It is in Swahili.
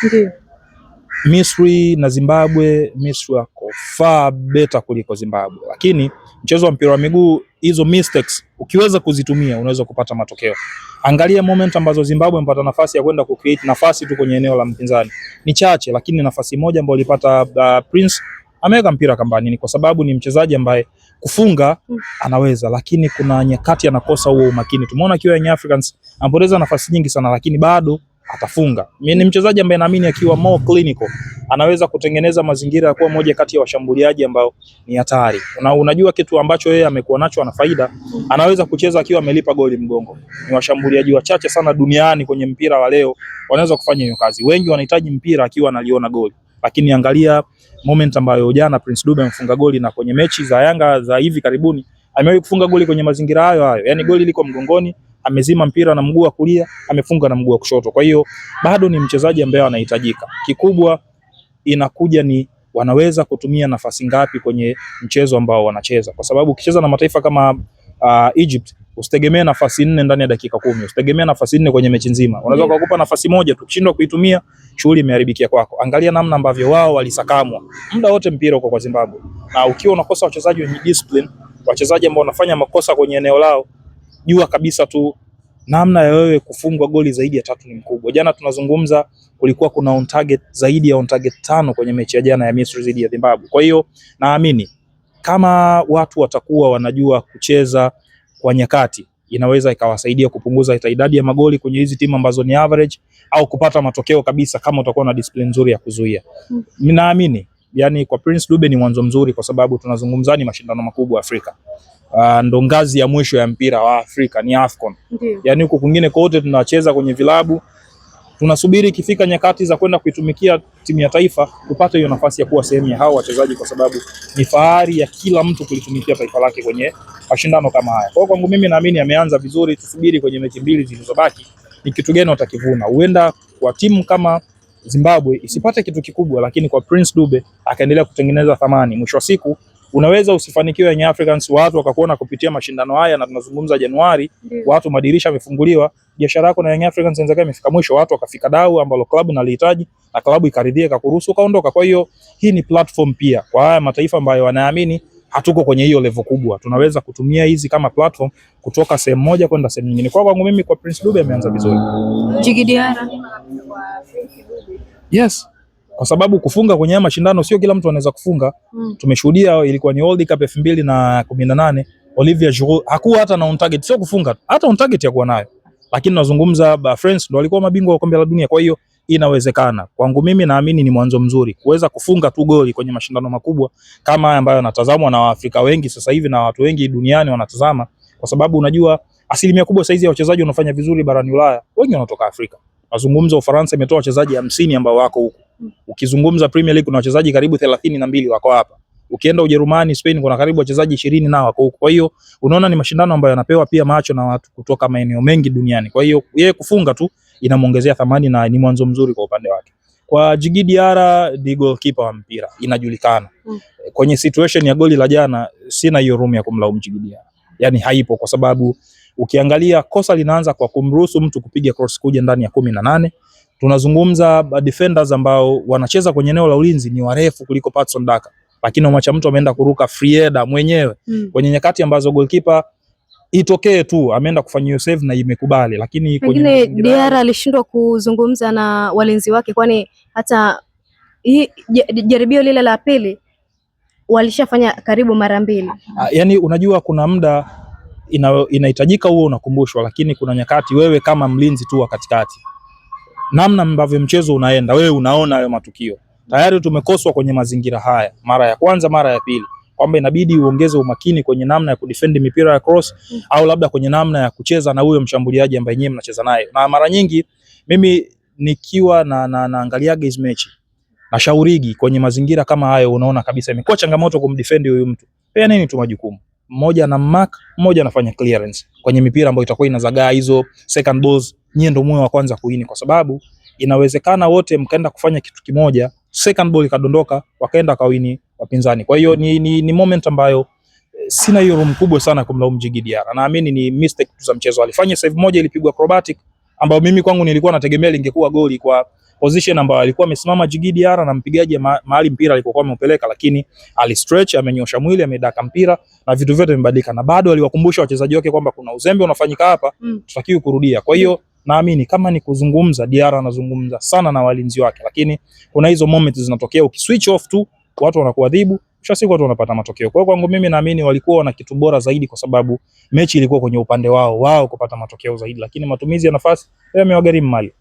Ndiyo. Misri na Zimbabwe, Misri wako far better kuliko Zimbabwe, lakini mchezo wa mpira wa miguu hizo mistakes ukiweza kuzitumia unaweza kupata matokeo. Angalia moment ambazo Zimbabwe wamepata nafasi ya kwenda kucreate nafasi tu kwenye eneo la mpinzani ni chache, lakini nafasi moja ambayo alipata Prince ameweka mpira kambani, kwa sababu ni mchezaji ambaye kufunga anaweza, lakini kuna nyakati anakosa huo umakini. Tumeona akiwa Young Africans anapoteza nafasi nyingi sana, lakini bado atafunga. Mimi ni mchezaji ambaye naamini akiwa more clinical anaweza kutengeneza mazingira ya kuwa moja kati ya washambuliaji ambao ni hatari. Unajua kitu ambacho yeye amekuwa nacho ana faida, anaweza kucheza akiwa amelipa goli mgongo. Ni washambuliaji wachache sana duniani kwenye mpira wa leo wanaweza kufanya hiyo kazi. Wengi wanahitaji mpira akiwa analiona goli. Lakini angalia moment ambayo jana Prince Dube amefunga goli, na kwenye mechi za Yanga za hivi karibuni amewahi kufunga goli kwenye mazingira hayo hayo. Yaani goli liko mgongoni, amezima mpira na mguu wa kulia, amefunga na mguu wa kushoto. Kwa hiyo bado ni mchezaji ambaye anahitajika. Kikubwa inakuja ni wanaweza kutumia nafasi ngapi kwenye mchezo ambao wanacheza, kwa sababu ukicheza na mataifa kama Egypt usitegemee nafasi 4 ndani ya dakika 10, usitegemee nafasi 4 kwenye mechi nzima. Unaweza kukupa nafasi moja tu, ukishindwa kuitumia shughuli imeharibikia kwako. Angalia namna ambavyo wao walisakamwa muda wote, mpira uko kwa Zimbabwe. Na ukiwa unakosa wachezaji wenye discipline, wachezaji ambao wanafanya makosa kwenye eneo lao, jua kabisa tu namna ya wewe kufungwa goli zaidi ya 3 ni mkubwa. Jana tunazungumza kulikuwa kuna on target zaidi ya on target 5 kwenye mechi ya jana ya Misri dhidi ya Zimbabwe. Kwa hiyo naamini kama watu watakuwa wanajua kucheza kwa nyakati, inaweza ikawasaidia kupunguza idadi ya magoli kwenye hizi timu ambazo ni average, au kupata matokeo kabisa kama utakuwa na discipline nzuri ya kuzuia. Ninaamini yani kwa Prince Dube ni mwanzo mzuri, kwa sababu tunazungumza ni mashindano makubwa Afrika. Ndo ngazi ya mwisho ya mpira wa Afrika ni AFCON. Yani huko kwingine kote tunacheza kwenye vilabu, tunasubiri ikifika nyakati za kwenda kuitumikia timu ya taifa tupate hiyo nafasi ya kuwa sehemu ya hao wachezaji, kwa sababu ni fahari ya kila mtu kulitumikia taifa lake kwenye mashindano kama haya. Kwa kwangu mimi naamini ameanza vizuri, tusubiri kwenye mechi 2 zilizobaki ni kitu gani watakivuna. Huenda kwa timu kama Zimbabwe isipate kitu kikubwa, lakini kwa Prince Dube akaendelea kutengeneza thamani. Mwisho wa siku unaweza usifanikiwe Young Africans, watu wakakuona kupitia mashindano haya, na tunazungumza Januari, watu madirisha yamefunguliwa, biashara yako na Young Africans inaweza imefika mwisho, watu wakafika dau ambalo klabu inalihitaji na klabu ikaridhia ikakuruhusu kaondoka. Kwa hiyo hii ni platform pia kwa haya mataifa ambayo wanaamini hatuko kwenye hiyo level kubwa, tunaweza kutumia hizi kama platform kutoka sehemu moja kwenda sehemu nyingine. Kwa kwangu mimi kwa Prince Dube ameanza vizuri. Djigui Diarra. Yes. Kwa sababu kufunga kwenye mashindano sio kila mtu anaweza kufunga. Tumeshuhudia ilikuwa ni World Cup 2018, Olivier Giroud hakuwa hata na on target, sio kufunga, hata on target ya kuwa nayo. Lakini nazungumza France ndo walikuwa mabingwa wa kombe la dunia, kwa hiyo inawezekana. Kwangu mimi naamini ni mwanzo mzuri kuweza kufunga tu goli kwenye mashindano makubwa kama haya ambayo yanatazamwa na Waafrika wengi sasa hivi na watu wengi duniani wanatazama, kwa sababu unajua asilimia kubwa saizi ya wachezaji wanaofanya vizuri barani Ulaya wengi wanatoka Afrika. Nazungumza Ufaransa imetoa wachezaji 50 ambao wako huko. Ukizungumza Premier League kuna wachezaji karibu 32 wako hapa. Ukienda Ujerumani, Spain kuna karibu wachezaji 20 nao wako huko. Kwa hiyo unaona ni mashindano ambayo yanapewa pia macho na watu kutoka maeneo mengi duniani. Kwa hiyo yeye kufunga tu inamuongezea thamani na ni mwanzo mzuri kwa upande wake. Kwa Djigui Diarra ni goalkeeper wa mpira, inajulikana. Kwenye situation ya goli la jana sina hiyo room ya kumlaumu Djigui Diarra. Yaani haipo, kwa sababu ukiangalia kosa linaanza kwa kumruhusu mtu kupiga cross kuja ndani ya 18. Tunazungumza defenders ambao wanacheza kwenye eneo la ulinzi ni warefu kuliko Patson Daka, lakini mwacha mtu ameenda kuruka free header mwenyewe kwenye nyakati ambazo goalkeeper itokee tu ameenda kufanya hiyo save na imekubali. Lakini kwenye Diarra alishindwa kuzungumza na walinzi wake, kwani hata jaribio lile la pili walishafanya karibu mara 2. Yani unajua kuna muda inahitajika huo unakumbushwa, lakini kuna nyakati wewe kama mlinzi tu wa katikati, namna ambavyo mchezo unaenda, wewe unaona hayo matukio. Tayari tumekoswa kwenye mazingira haya mara ya kwanza, mara ya pili, kwamba inabidi uongeze umakini kwenye namna ya kudefend mipira ya cross au labda kwenye namna ya kucheza na huyo mshambuliaji ambaye yeye mnacheza naye. Na mara nyingi mimi nikiwa naangaliaga hizo mechi na shaurigi kwenye mazingira kama hayo, unaona kabisa imekuwa changamoto kumdefend huyo mtu. Pia nini tu majukumu, mmoja na mark, mmoja anafanya clearance kwenye mipira ambayo itakuwa inazagaa hizo second balls, nyie ndio moyo wa kwanza kuini, kwa sababu inawezekana wote mkaenda kufanya kitu kimoja, second ball ikadondoka, wakaenda kawini wapinzani. Kwa hiyo ni moment ambayo sina hiyo room kubwa sana kumlaumu Djigui Diarra. Naamini ni mistake za mchezo. Alifanya save moja ilipigwa acrobatic ambayo mimi kwangu nilikuwa nategemea lingekuwa goli kwa position ambayo alikuwa amesimama Djigui Diarra na mpigaji mahali mpira alikokuwa ameupeleka, lakini alistretch, amenyosha mwili, amedaka mpira na vitu vyote vimebadilika, na bado aliwakumbusha wachezaji wake kwamba kuna uzembe unafanyika hapa, tutakiwi kurudia. Kwa hiyo naamini kama ni kuzungumza, Diarra anazungumza sana na walinzi wake, lakini kuna hizo moments zinatokea, ukiswitch off tu watu wanakuadhibu, kisha siku watu wanapata matokeo. Kwa hiyo kwangu mimi naamini walikuwa wana kitu bora zaidi, kwa sababu mechi ilikuwa kwenye upande wao kupata matokeo zaidi, lakini matumizi ya nafasi yamewagharimu mali.